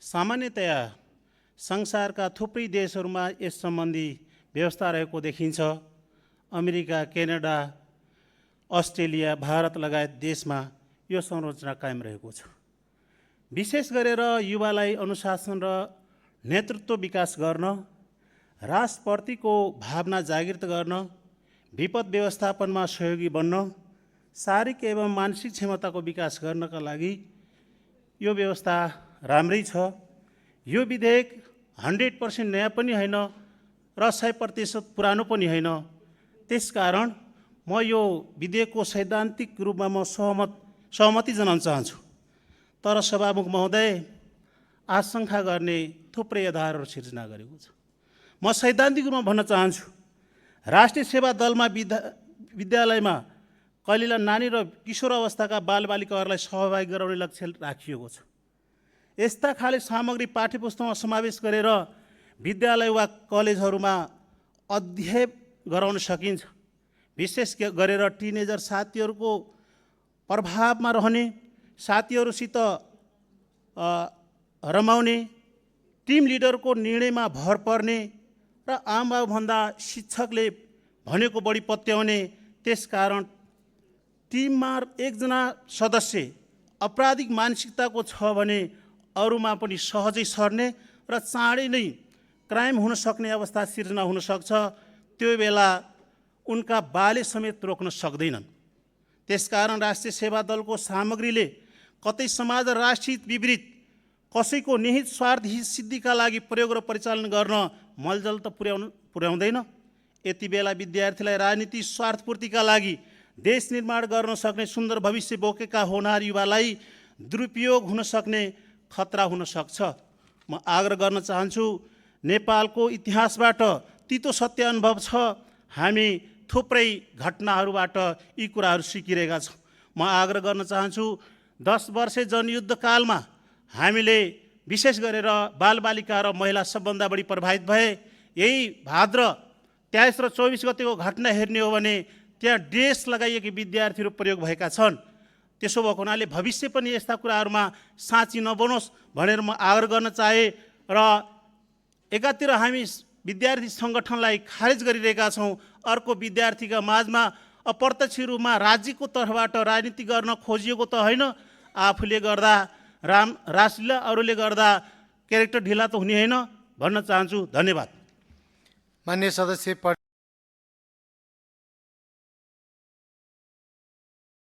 सामान्यतया संसारका थुप्रै देशहरूमा यस सम्बन्धी व्यवस्था रहेको देखिन्छ। अमेरिका, क्यानाडा, अस्ट्रेलिया, भारत लगायत देशमा यो संरचना कायम रहेको छ। विशेष गरेर युवालाई अनुशासन र नेतृत्व विकास गर्न, राष्ट्रप्रतिको भावना जागृत गर्न, विपद व्यवस्थापनमा सहयोगी बन्न, शारीरिक एवं मानसिक क्षमताको विकास गर्नका लागि यो व्यवस्था राम्रै छ। यो विधेयक 100% नयाँ पनि होइन र 100% पुरानो पनि होइन। त्यसकारण म यो विधेयकको सैद्धान्तिक रूपमा म सहमति जनाउन चाहन्छु। तर सभामुख महोदय, आशंका गर्ने थुप्रै आधारहरू सिर्जना गरेको छ। म सैद्धान्तिक रूपमा भन्न चाहन्छु, राष्ट्रिय सेवा दलमा विद्यालयमा कलिला नानी र किशोर अवस्थाका बालबालिकाहरूलाई सहभागी गराउने लक्ष्य राखिएको छ। यस्ता खाले सामग्री पाठ्यपुस्तकमा समावेश गरेर विद्यालय वा कलेजहरूमा अध्ययन गराउन सकिन्छ। विशेष गरेर टिनेजर साथीहरूको प्रभावमा रहने, साथीहरूसित रमाउने, टिम लिडरको निर्णयमा भर पर्ने र आमबाबुभन्दा शिक्षकले भनेको बढी पत्याउने। त्यसकारण टिममा एकजना सदस्य अपराधिक मानसिकताको छ भने अरूमा पनि सहजै सर्ने र चाँडै नै क्राइम हुन सक्ने अवस्था सिर्जना हुन सक्छ। त्यो बेला उनका बाले समेत रोक्न सक्दैनन्। त्यसकारण राष्ट्रिय सेवा दलको सामग्रीले कतै समाज र राष्ट्रहित विपरीत कसैको निहित स्वार्थ सिद्धिका लागि प्रयोग र परिचालन गर्न मलजल त पुर्याउँदैन। यति बेला विद्यार्थीलाई राजनीति स्वार्थपूर्तिका लागि देश निर्माण गर्न सक्ने सुन्दर भविष्य बोकेका होनहार युवालाई दुरुपयोग हुन सक्ने खतरा हुन सक्छ। म आग्रह गर्न चाहन्छु, नेपालको इतिहासबाट तितो सत्य अनुभव छ। हामी थुप्रै घटनाहरूबाट यी कुराहरू सिकिरहेका छौँ। म आग्रह गर्न चाहन्छु, 10 वर्षे जनयुद्धकालमा हामीले विशेष गरेर बालबालिका र महिला सबभन्दा बढी प्रभावित भए। यही भाद्र 23 र 24 गतेको घटना हेर्ने हो भने त्यहाँ ड्रेस लगाइएका विद्यार्थीहरू प्रयोग भएका छन्। त्यसो भएको हुनाले भविष्य पनि यस्ता कुराहरूमा साँची नबनोस् भनेर म आग्रह गर्न चाहे। र एकातिर हामी विद्यार्थी सङ्गठनलाई खारेज गरिरहेका छौँ, अर्को विद्यार्थीका माझमा अप्रत्यक्ष रूपमा राज्यको तर्फबाट राजनीति गर्न खोजिएको त होइन। आफूले गर्दा रासलीला, अरूले गर्दा क्यारेक्टर ढिला त हुने होइन भन्न चाहन्छु। धन्यवाद। मान्य सदस्य